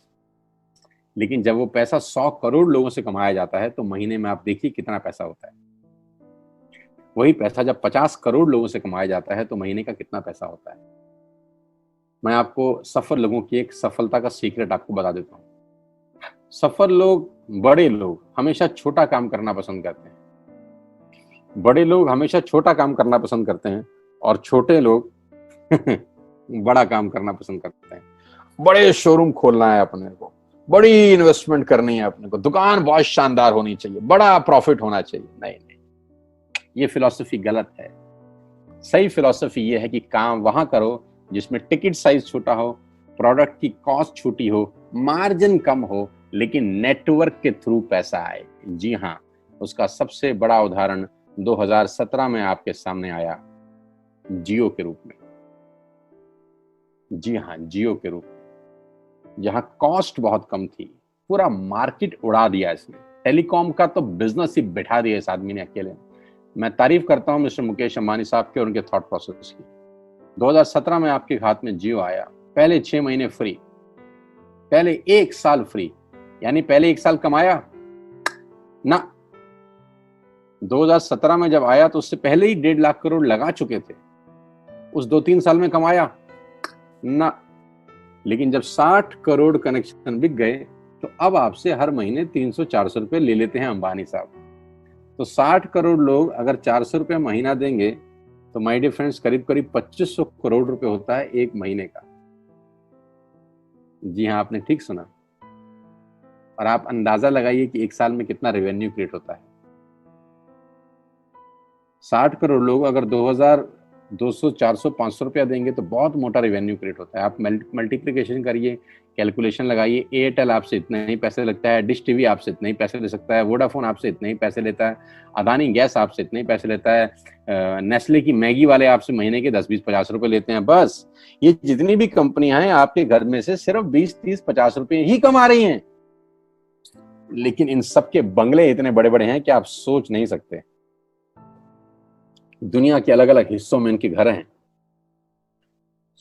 लेकिन जब वो पैसा 100 करोड़ लोगों से कमाया जाता है, तो महीने में आप देखिए कितना पैसा होता है। वही पैसा जब 50 करोड़ लोगों से कमाया जाता है, तो महीने का कितना पैसा होता है। मैं आपको सफल लोगों की एक सफलता का सीक्रेट आपको बता देता हूँ। सफल लोग, बड़े लोग हमेशा छोटा काम करना पसंद करते हैं। बड़े लोग हमेशा छोटा काम करना पसंद करते हैं, और छोटे लोग बड़ा काम करना पसंद करते हैं। बड़े शोरूम खोलना है अपने को, बड़ी इन्वेस्टमेंट करनी है अपने को, दुकान बहुत शानदार होनी चाहिए, बड़ा प्रॉफिट होना चाहिए। नहीं नहीं, ये फिलॉसफी गलत है। सही फिलॉसफी ये है कि काम वहां करो जिसमें टिकट साइज छोटा हो, प्रोडक्ट की कॉस्ट छोटी हो, मार्जिन कम हो, लेकिन नेटवर्क के थ्रू पैसा आए। जी हाँ, उसका सबसे बड़ा उदाहरण 2017 में आपके सामने आया, जियो के रूप में। जी हाँ, जियो के रूप में, जहां कॉस्ट बहुत कम थी, पूरा मार्केट उड़ा दिया इसने। टेलीकॉम का तो बिजनेस ही बैठा दिया इस आदमी ने अकेले। मैं तारीफ करता हूं मिस्टर मुकेश अंबानी साहब के और उनके थॉट प्रोसेस की। 2017 में आपके हाथ में जियो आया, पहले 6 महीने फ्री, पहले 1 साल फ्री, यानी पहले 1 साल कमाया ना। 2017 में जब आया तो उससे पहले ही 1.5 लाख करोड़ लगा चुके थे, उस 2-3 साल में कमाया ना। लेकिन जब 60 करोड़ कनेक्शन बिक गए तो अब आपसे हर महीने 300-400 रुपए ले लेते हैं अंबानी साहब। तो 60 करोड़ लोग अगर 400 रुपए महीना देंगे तो माय डियर फ्रेंड्स करीब करीब 2500 करोड़ रुपए होता है एक महीने का। जी हाँ, आपने ठीक सुना। और आप अंदाजा लगाइए कि 1 साल में कितना रेवेन्यू क्रिएट होता है। 60 करोड़ लोग अगर 2000, 200, 400, 500 रुपया देंगे तो बहुत मोटा रेवेन्यू क्रिएट होता है। आप मल्टीप्लिकेशन करिए, कैलकुलेशन लगाइए। एयरटेल आपसे इतने ही पैसे लगता है, डिश टीवी आपसे इतने ही पैसे ले सकता है, वोडाफोन आपसे इतने ही पैसे लेता है, अदानी गैस आपसे इतने ही पैसे लेता है, नेस्ले की मैगी वाले आपसे महीने के 10, 20, 50 रुपए लेते हैं। बस ये जितनी भी कंपनियां हैं आपके घर में से सिर्फ 20, 30, 50 रुपए ही कमा रही हैं। लेकिन इन सबके बंगले इतने बड़े बड़े हैं कि आप सोच नहीं सकते। दुनिया के अलग अलग हिस्सों में इनके घर हैं,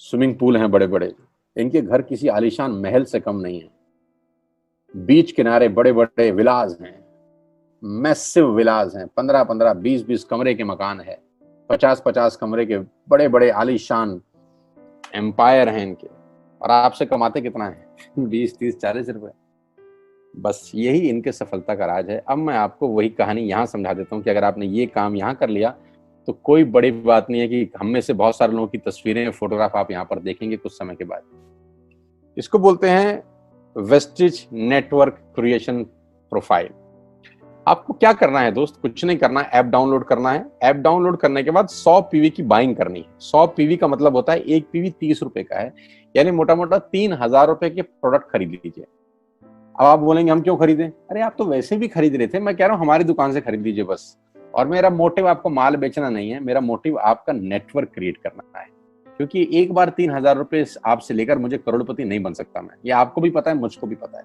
स्विमिंग पूल हैं बड़े बड़े। इनके घर किसी आलीशान महल से कम नहीं है। बीच किनारे बड़े बड़े विलास हैं, मैसिव विलास हैं, 15-15, 20-20 कमरे के मकान है, 50-50 कमरे के बड़े बड़े आलीशान एम्पायर हैं इनके। और आपसे कमाते कितना है 20, 30, 40 रुपए। बस यही इनके सफलता का राज है। अब मैं आपको वही कहानी यहां समझा देता हूं कि अगर आपने ये काम यहां कर लिया तो कोई बड़ी बात नहीं है कि हम में से बहुत सारे लोगों की तस्वीरें, फोटोग्राफ आप यहां पर देखेंगे कुछ समय के बाद। इसको बोलते हैं वेस्टिज नेटवर्क क्रिएशन प्रोफाइल। आपको क्या करना है दोस्त? कुछ नहीं करना है, ऐप डाउनलोड करना है। ऐप डाउनलोड करने के बाद 100 पीवी की बाइंग करनी है। 100 पीवी का मतलब होता है एक पीवी 30 रुपए का है, यानी मोटा मोटा 3000 रुपए के प्रोडक्ट खरीद लीजिए। अब आप बोलेंगे हम क्यों खरीदें? अरे आप तो वैसे भी खरीद रहे थे, मैं कह रहा हूं हमारी दुकान से खरीद लीजिए बस। और मेरा मोटिव आपको माल बेचना नहीं है, मेरा मोटिव आपका नेटवर्क क्रिएट करना है। क्योंकि एक बार 3000 रुपए आपसे लेकर मुझे करोड़पति नहीं बन सकता मैं, ये आपको भी पता है, मुझको भी पता है।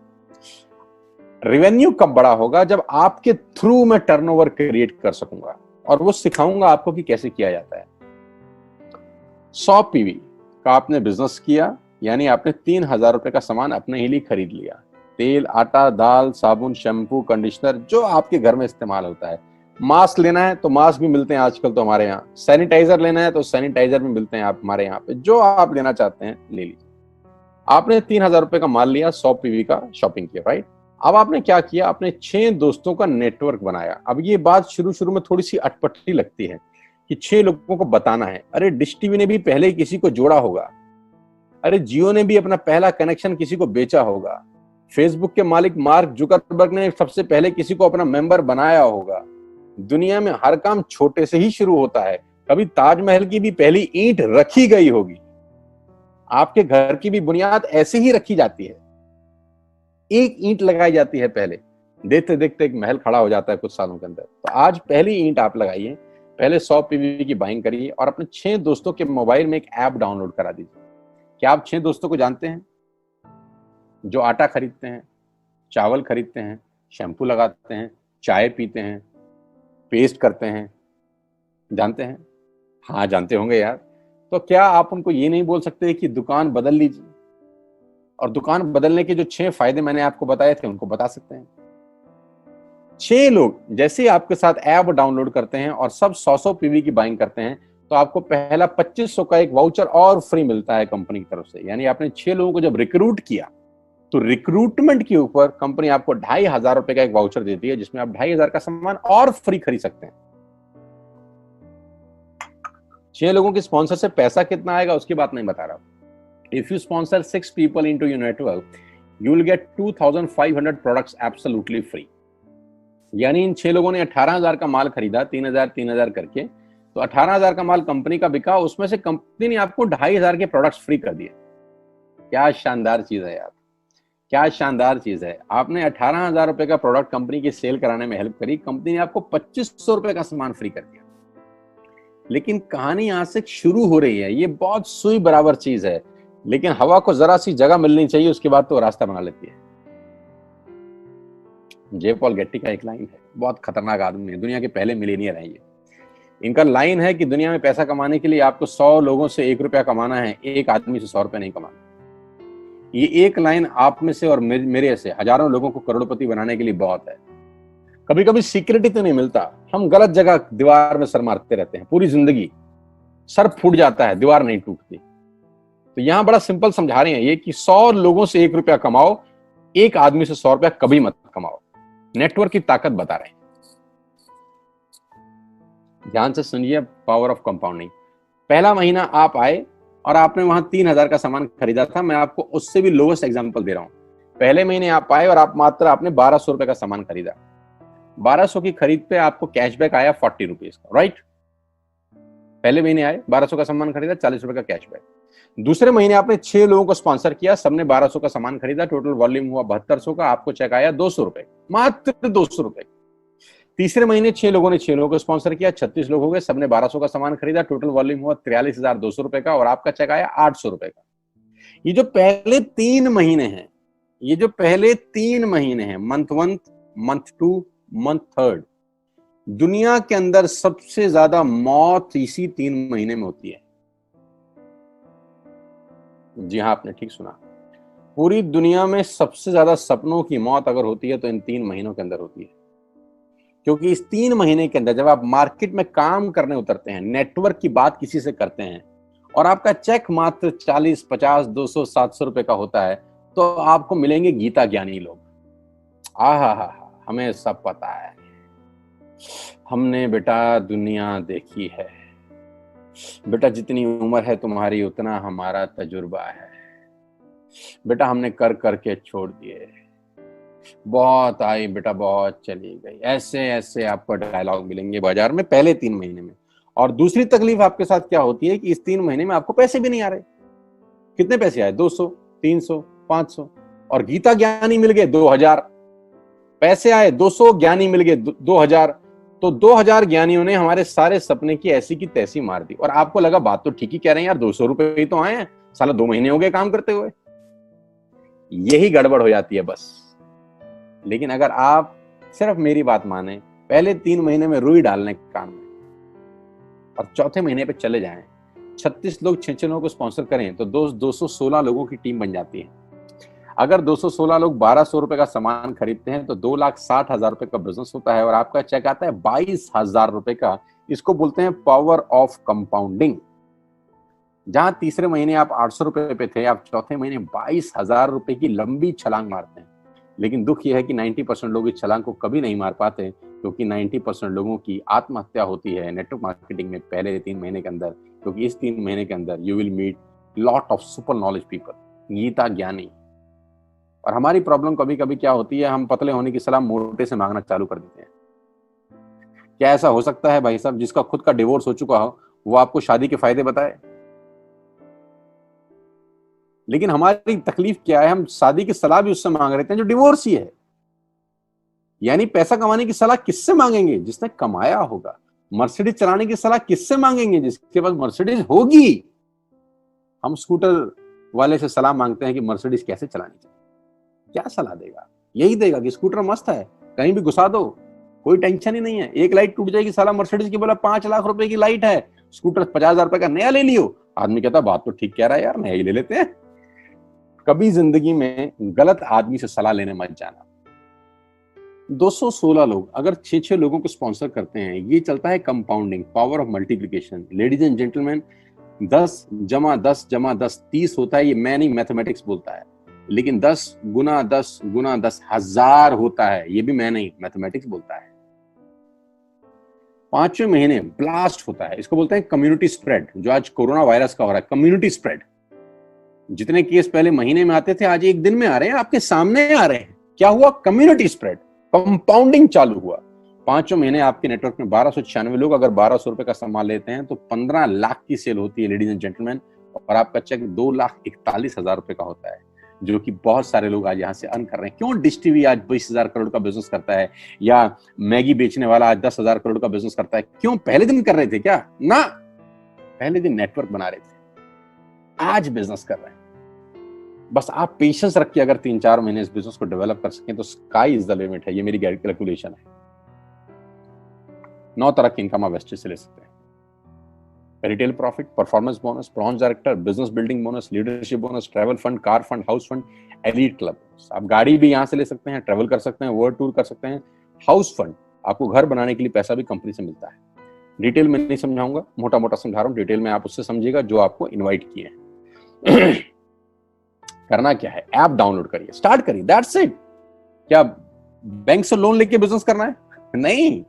रेवेन्यू कब बड़ा होगा? जब आपके थ्रू मैं टर्नओवर क्रिएट कर सकूंगा, और वो सिखाऊंगा आपको कि कैसे किया जाता है। 100 पीवी का आपने बिजनेस किया, यानी आपने 3000 रुपए का सामान अपने ही लिए खरीद लिया। तेल, आटा, दाल, साबुन, शैम्पू, कंडीशनर, जो आपके घर में इस्तेमाल होता है। मास्क लेना है तो मास्क भी मिलते हैं आजकल तो हमारे यहाँ। सैनिटाइजर लेना है तो सैनिटाइजर भी मिलते हैं आप हमारे यहाँ पे। जो आप लेना चाहते हैं ले लीजिए। आपने 3000 रुपए का माल लिया, 100 पीवी का शॉपिंग किया, राइट? अब आपने क्या किया? आपने 6 दोस्तों का नेटवर्क बनाया। अब ये बात शुरू शुरू में थोड़ी सी अटपटी लगती है कि 6 लोगों को बताना है। अरे डिश टीवी ने भी पहले किसी को जोड़ा होगा, अरे जियो ने भी अपना पहला कनेक्शन किसी को बेचा होगा, फेसबुक के मालिक मार्क जुकरबर्ग ने सबसे पहले किसी को अपना मेंबर बनाया होगा। दुनिया में हर काम छोटे से ही शुरू होता है। कभी ताजमहल की भी पहली ईंट रखी गई होगी। आपके घर की भी बुनियाद ऐसे ही रखी जाती है, एक ईंट लगाई जाती है पहले, देखते देखते एक महल खड़ा हो जाता है कुछ सालों के अंदर। तो आज पहली ईंट आप लगाइए, पहले 100 पीवी की बाइंग करिए और अपने 6 दोस्तों के मोबाइल में एक ऐप डाउनलोड करा दीजिए। क्या आप 6 दोस्तों को जानते हैं? जो आटा खरीदते हैं, चावल खरीदते हैं, शैम्पू लगाते हैं, चाय पीते हैं, पेस्ट करते हैं, जानते हैं? हाँ जानते होंगे यार। तो क्या आप उनको ये नहीं बोल सकते कि दुकान बदल लीजिए? और दुकान बदलने के जो 6 फायदे मैंने आपको बताए थे उनको बता सकते हैं। 6 लोग जैसे ही आपके साथ ऐप डाउनलोड करते हैं और सब 100-100 पीवी की बाइंग करते हैं तो आपको पहला 2500 का एक वाउचर और फ्री मिलता है कंपनी की तरफ से। यानी आपने 6 लोगों को जब रिक्रूट किया तो रिक्रूटमेंट के ऊपर कंपनी आपको 2500 रुपए का एक वाउचर देती है, जिसमें आप 2500 का सामान और फ्री खरीद सकते हैं। 6 लोगों के स्पॉन्सर से पैसा कितना आएगा उसकी बात नहीं बता रहा। If you sponsor 6 people into your network, you will get 2500 products absolutely free. यानी इन 6 लोगों ने 18000 का माल खरीदा, 3000 करके, तो 18000 का माल कंपनी का बिका, उसमें से कंपनी ने आपको 2500 के प्रोडक्ट्स फ्री कर दिए। क्या शानदार चीज है यार, क्या शानदार चीज है। आपने 18000 रुपए का प्रोडक्ट कंपनी की सेल कराने में हेल्प करी, कंपनी ने आपको 2500 रुपए का सामान फ्री कर दिया। लेकिन कहानी यहां से शुरू हो रही है। ये बहुत सुई बराबर चीज है, लेकिन हवा को जरा सी जगह मिलनी चाहिए, उसके बाद तो रास्ता बना लेती है। जे पॉल गेट्टी का एक लाइन है, बहुत खतरनाक आदमी है, दुनिया के पहले मिलेनियर है ये। इनका लाइन है कि दुनिया में पैसा कमाने के लिए आपको 100 लोगों से 1 रुपया कमाना है, एक आदमी से 100 रुपया नहीं कमाना। ये एक लाइन आप में से और मेरे से हजारों लोगों को करोड़पति बनाने के लिए बहुत है। कभी कभी सिक्योरिटी तो नहीं मिलता, हम गलत जगह दीवार में सर मारते रहते हैं पूरी जिंदगी, सर फूट जाता है, दीवार नहीं टूटती। तो यहां बड़ा सिंपल समझा रहे हैं ये कि 100 लोगों से 1 रुपया कमाओ, एक आदमी से 100 रुपया कभी मत कमाओ। नेटवर्क की ताकत बता रहे हैं। ध्यान से सुनिए, पावर ऑफ कंपाउंडिंग। पहला महीना आप आए और आपने वहां 3,000 का सामान खरीदा था। मैं आपको उससे भी लोवेस्ट एग्जांपल दे रहा हूं। पहले महीने आप आए और आपने 1200 रुपए का सामान खरीदा। 1200 की खरीद पे आपको कैशबैक आया 40 रुपीज का, राइट। पहले महीने आए, 1200 का सामान खरीदा, 40 रुपए का कैशबैक। दूसरे महीने आपने 6 लोगों को स्पॉन्सर किया, सबने 1200 का सामान खरीदा, टोटल वॉल्यूम हुआ 7200 का, आपको चेक आया 200 रुपए, मात्र 200 रुपए। तीसरे महीने 6 लोगों ने 6 लोगों को स्पॉन्सर किया, 36 लोग हो गए, सबने 1200 का सामान खरीदा, टोटल वॉल्यूम हुआ 43,200 रुपए का, और आपका चेक आया 800 रुपए का। ये जो पहले 3 महीने हैं, मंथ 1, मंथ 2, मंथ 3, दुनिया के अंदर सबसे ज्यादा मौत इसी 3 महीने में होती है। जी हाँ, आपने ठीक सुना। पूरी दुनिया में सबसे ज्यादा सपनों की मौत अगर होती है तो इन 3 महीनों के अंदर होती है। क्योंकि इस 3 महीने के अंदर जब आप मार्केट में काम करने उतरते हैं, नेटवर्क की बात किसी से करते हैं और आपका चेक मात्र 40, 50, 200, 700 रुपए का होता है, तो आपको मिलेंगे गीता ज्ञानी लोग। आहा, हमें सब पता है, हमने बेटा दुनिया देखी है, बेटा जितनी उम्र है तुम्हारी उतना हमारा तजुर्बा है, बेटा हमने कर करके छोड़ दिए, बहुत आई बेटा बहुत चली गई। ऐसे ऐसे आपको डायलॉग मिलेंगे बाजार में पहले 3 महीने में। और दूसरी तकलीफ आपके साथ क्या होती है कि इस 3 महीने में आपको पैसे भी नहीं आ रहे। कितने पैसे आए? 200, 300, 500, और गीता ज्ञानी मिल गए 2000। पैसे आए 200, ज्ञानी मिल गए 2000। तो 2000 ज्ञानियों ने हमारे सारे सपने की ऐसी की तैसी मार दी। और आपको लगा बात तो ठीक ही कह रहे हैं यार, 200 रुपए ही तो आए हैं, साला 2 महीने हो गए काम करते हुए। यही गड़बड़ हो जाती है बस। लेकिन अगर आप सिर्फ मेरी बात माने, पहले 3 महीने में रुई डालने के काम में और चौथे महीने पे चले जाएं, 36 लोग 6 लोगों को स्पॉन्सर करें तो 216 लोगों की टीम बन जाती है। अगर 216 लोग 1200 रुपए का सामान खरीदते हैं तो 2,60,000 रुपए का बिजनेस होता है और आपका चेक आता है 22,000 रुपए का। इसको बोलते हैं पावर ऑफ कंपाउंडिंग। जहां तीसरे महीने आप 800 रुपए पे थे, आप चौथे महीने 22,000 रुपए की लंबी छलांग मारते हैं। लेकिन दुख यह है कि 90% लोग इस छलांग को कभी नहीं मार पाते, क्योंकि 90% लोगों की आत्महत्या होती है नेटवर्क मार्केटिंग में पहले 3 महीने के अंदर। क्योंकि इस 3 महीने के अंदर you will meet lot of super knowledge people, Gita ज्ञानी। और हमारी प्रॉब्लम कभी कभी क्या होती है, हम पतले होने की सलाह मोटे से मांगना चालू कर देते हैं। क्या ऐसा हो सकता है भाई साहब, जिसका खुद का डिवोर्स हो चुका हो वो आपको शादी के फायदे बताए? लेकिन हमारी तकलीफ क्या है, हम शादी की सलाह भी उससे मांग रहे हैं जो डिवोर्स ही है। यानी पैसा कमाने की सलाह किससे मांगेंगे? जिसने कमाया होगा। मर्सिडीज चलाने की सलाह किससे मांगेंगे? जिसके पास मर्सिडीज होगी। हम स्कूटर वाले से सलाह मांगते हैं कि मर्सिडीज कैसे चलानी चाहिए। क्या सलाह देगा? यही देगा कि स्कूटर मस्त है, कहीं भी घुसा दो, कोई टेंशन ही नहीं है। एक लाइट टूट जाएगी, साला मर्सिडीज की बोला 5 लाख रुपए की लाइट है, स्कूटर 50,000 रुपए का नया ले लियो। आदमी कहता बात तो ठीक कह रहा है यार, नया ही ले लेते हैं। कभी जिंदगी में गलत आदमी से सलाह लेने मत जाना। 216 लोग अगर 6 लोगों को स्पॉन्सर करते हैं, ये चलता है compounding, power of multiplication. Ladies and gentleman, 10 जमा 10 जमा 10 30 होता है। ये मैं नहीं, मैथमेटिक्स बोलता है। लेकिन 10 गुना 10 गुना 10 1000 होता है। ये भी मैं नहीं, मैथमेटिक्स बोलता है। 5वें महीने ब्लास्ट होता है। इसको बोलते हैं कम्युनिटी स्प्रेड, जो आज कोरोना वायरस का हो रहा है। कम्युनिटी स्प्रेड, जितने केस पहले महीने में आते थे आज एक दिन में आ रहे हैं, आपके सामने आ रहे हैं। क्या हुआ? कम्युनिटी स्प्रेड, कंपाउंडिंग चालू हुआ। 5वें महीने आपके नेटवर्क में 1296 लोग अगर 1200 रुपए का सामान लेते हैं तो 15 लाख की सेल होती है लेडीज एंड जेंटलमैन, और आपका चेक 2,41,000 रुपए का होता है, जो कि बहुत सारे लोग आज यहाँ से अर्न कर रहे हैं। क्यों डिश टीवी आज 20,000 करोड़ का बिजनेस करता है, या मैगी बेचने वाला आज 10,000 करोड़ का बिजनेस करता है? क्यों? पहले दिन कर रहे थे क्या? ना, पहले दिन नेटवर्क बना रहे थे, आज बिजनेस कर रहे हैं। बस आप पेशेंस रख के अगर 3-4 महीने इस बिजनेस को डेवलप कर सकें तो स्काई इज द लिमिट है। ये मेरी कैलकुलेशन है। 9 तरह की इनकम आप वेस्टेज से ले सकते हैं। Retail profit, performance bonus, bronze director, business building bonus, leadership bonus, travel fund, car fund, house fund, elite club. आप गाड़ी भी यहाँ से ले सकते हैं, ट्रैवल कर सकते हैं, वर्ल्ड टूर कर सकते हैं। हाउस फंड, आपको घर बनाने के लिए पैसा भी कंपनी से मिलता है। डिटेल में नहीं समझाऊंगा, मोटा मोटा समझा रहा हूँ, डिटेल में आप उससे समझिएगा जो आपको इन्वाइट किए हैं। करना क्या है, ऐप डाउनलोड करिए, स्टार्ट करिए, दैट्स इट। क्या बैंक से लोन लेके बिजनेस करना है? नहीं।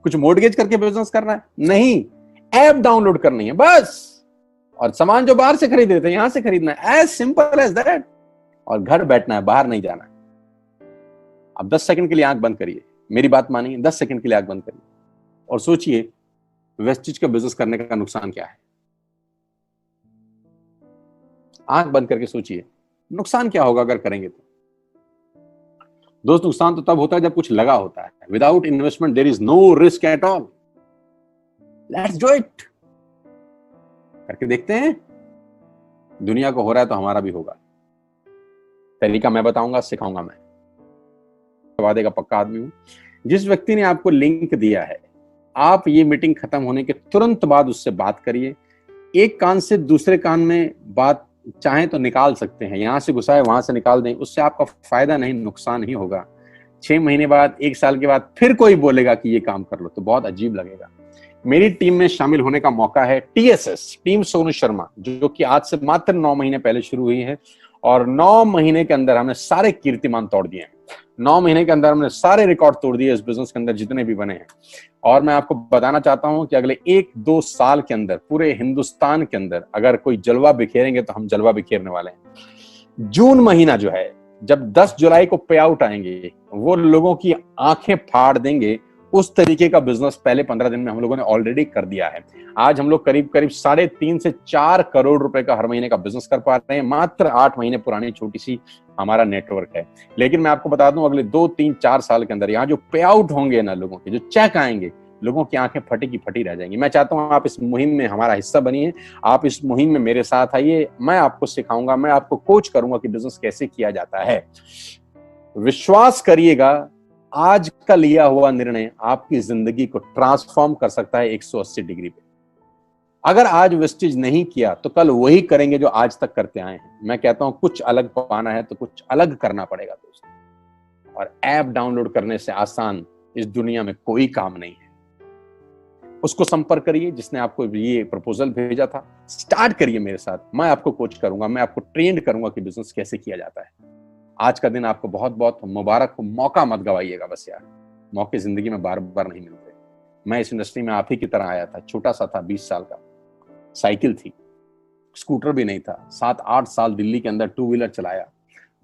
कुछ मोर्टगेज करके बिजनेस करना है? नहीं। ऐप डाउनलोड करनी है बस, और सामान जो बाहर से खरीदे थे यहां से खरीदना है, एज सिंपल एज दैट। और घर बैठना है, बाहर नहीं जाना है। अब 10 सेकंड के लिए आंख बंद करिए, मेरी बात मानिए, 10 सेकंड के लिए आंख बंद करिए और सोचिए वेस्टिज का बिजनेस करने का नुकसान क्या है। आंख बंद करके सोचिए नुकसान क्या होगा अगर करेंगे तो। दोस्त, नुकसान तो तब होता है जब कुछ लगा होता है। Without investment there is no risk at all. Let's do it. करके देखते हैं, दुनिया को हो रहा है तो हमारा भी होगा। तरीका मैं बताऊंगा, सिखाऊंगा मैं, वादे का पक्का आदमी हूं। जिस व्यक्ति ने आपको लिंक दिया है, आप ये मीटिंग खत्म होने के तुरंत बाद उससे बात करिए। एक कान से दूसरे कान में बात चाहें तो निकाल सकते हैं, यहां से घुसाए वहां से निकाल दें, उससे आपका फायदा नहीं नुकसान ही होगा। 6 महीने बाद, 1 साल के बाद फिर कोई बोलेगा कि ये काम कर लो तो बहुत अजीब लगेगा। मेरी टीम में शामिल होने का मौका है टीएसएस, टीम सोनू शर्मा, जो कि आज से मात्र 9 महीने पहले शुरू हुई है और 9 महीने के अंदर हमने सारे कीर्तिमान तोड़ दिए हैं। 9 महीने के अंदर हमने सारे रिकॉर्ड तोड़ दिए इस बिजनेस के अंदर जितने भी बने हैं। और मैं आपको बताना चाहता हूं कि अगले 1-2 साल के अंदर पूरे हिंदुस्तान के अंदर अगर कोई जलवा बिखेरेंगे तो हम जलवा बिखेरने वाले हैं। जून महीना जो है, जब 10 जुलाई को पे आउट आएंगे, वो लोगों की आंखें फाड़ देंगे। उस तरीके का बिजनेस पहले 15 दिन में हम लोगों ने ऑलरेडी कर दिया है। आज हम लोग करीब करीब 3.5 से 4 करोड़ रुपए का हर महीने का बिजनेस कर पा रहे हैं। मात्र 8 महीने पुरानी छोटी सी हमारा नेटवर्क है। लेकिन मैं आपको बता दूं, अगले 2-3-4 साल के अंदर यहाँ जो पे आउट होंगे ना, लोगों के जो चेक आएंगे, लोगों की आंखें फटी की फटी रह जाएंगी। मैं चाहता हूं आप इस मुहिम में हमारा हिस्सा बनिए, आप इस मुहिम में मेरे साथ आइए। मैं आपको सिखाऊंगा, मैं आपको कोच करूंगा कि बिजनेस कैसे किया जाता है। विश्वास करिएगा, आज का लिया हुआ निर्णय आपकी जिंदगी को ट्रांसफॉर्म कर सकता है 180 डिग्री पे। अगर आज वेस्टेज नहीं किया तो कल वही करेंगे जो आज तक करते आए हैं। मैं कहता हूं कुछ अलग पाना है तो कुछ अलग करना पड़ेगा दोस्तों। और ऐप डाउनलोड करने से आसान इस दुनिया में कोई काम नहीं है। उसको संपर्क करिए जिसने आपको ये प्रपोजल भेजा था। स्टार्ट करिए मेरे साथ, मैं आपको कोच करूंगा, मैं आपको ट्रेंड करूंगा कि बिजनेस कैसे किया जाता है। आज का दिन आपको बहुत बहुत मुबारक हो। मौका मत गवाइएगा बस यार, मौके जिंदगी में बार बार नहीं मिलते। मैं इस इंडस्ट्री में आप ही की तरह आया था, छोटा सा था, 20 साल का, साइकिल थी, स्कूटर भी नहीं था। 7-8 साल दिल्ली के अंदर 2 व्हीलर चलाया,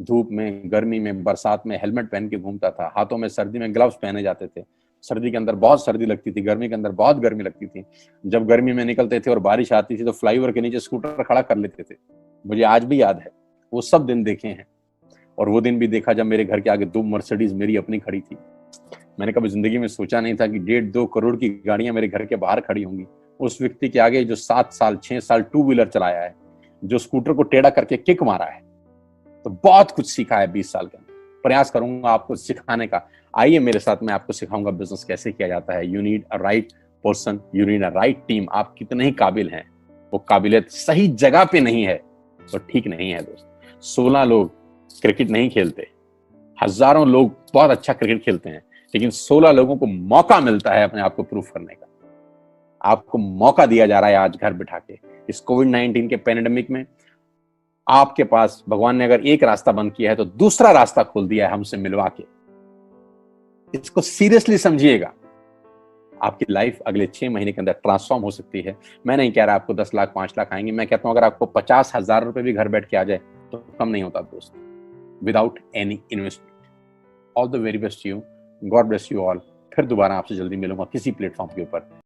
धूप में, गर्मी में, बरसात में हेलमेट पहन के घूमता था। हाथों में सर्दी में ग्लव्स पहने जाते थे। सर्दी के अंदर बहुत सर्दी लगती थी, गर्मी के अंदर बहुत गर्मी लगती थी। जब गर्मी में निकलते थे और बारिश आती थी तो फ्लाईओवर के नीचे स्कूटर खड़ा कर लेते थे। मुझे आज भी याद है, वो सब दिन देखे हैं। और वो दिन भी देखा जब मेरे घर के आगे 2 मर्सिडीज मेरी अपनी खड़ी थी। मैंने कभी जिंदगी में सोचा नहीं था कि 1.5-2 करोड़ की गाड़ियां मेरे घर के बाहर खड़ी होंगी। उस व्यक्ति के आगे जो 7 साल 6 साल 2 व्हीलर चलाया है, जो स्कूटर को टेढ़ा करके किक मारा है, तो बहुत कुछ सीखा है 20 साल के अंदर। प्रयास करूंगा आपको सिखाने का। आइए मेरे साथ, मैं आपको सिखाऊंगा बिजनेस कैसे किया जाता है। You need a right person, you need a right team. आप कितने ही काबिल हैं, वो काबिलियत सही जगह पे नहीं है तो ठीक नहीं है दोस्त। 16 लोग क्रिकेट नहीं खेलते, हजारों लोग बहुत अच्छा क्रिकेट खेलते हैं, लेकिन 16 लोगों को मौका मिलता है अपने आप को प्रूफ करने का। आपको मौका दिया जा रहा है आज घर बिठा के। इस कोविड-19 के पैंडेमिक में आपके पास भगवान ने अगर एक रास्ता बंद किया है तो दूसरा रास्ता खोल दिया है हमसे मिलवा के। इसको सीरियसली समझिएगा। आपकी लाइफ अगले 6 महीने के अंदर ट्रांसफॉर्म हो सकती है। मैं नहीं कह रहा आपको 10 लाख 5 लाख आएंगे, मैं कहता हूं अगर आपको 50,000 रुपए भी घर बैठ के आ जाए तो कम नहीं होता दोस्त, without any investment. All the very best you, God bless you all. फिर दोबारा आपसे जल्दी मिलूंगा किसी प्लेटफॉर्म के ऊपर।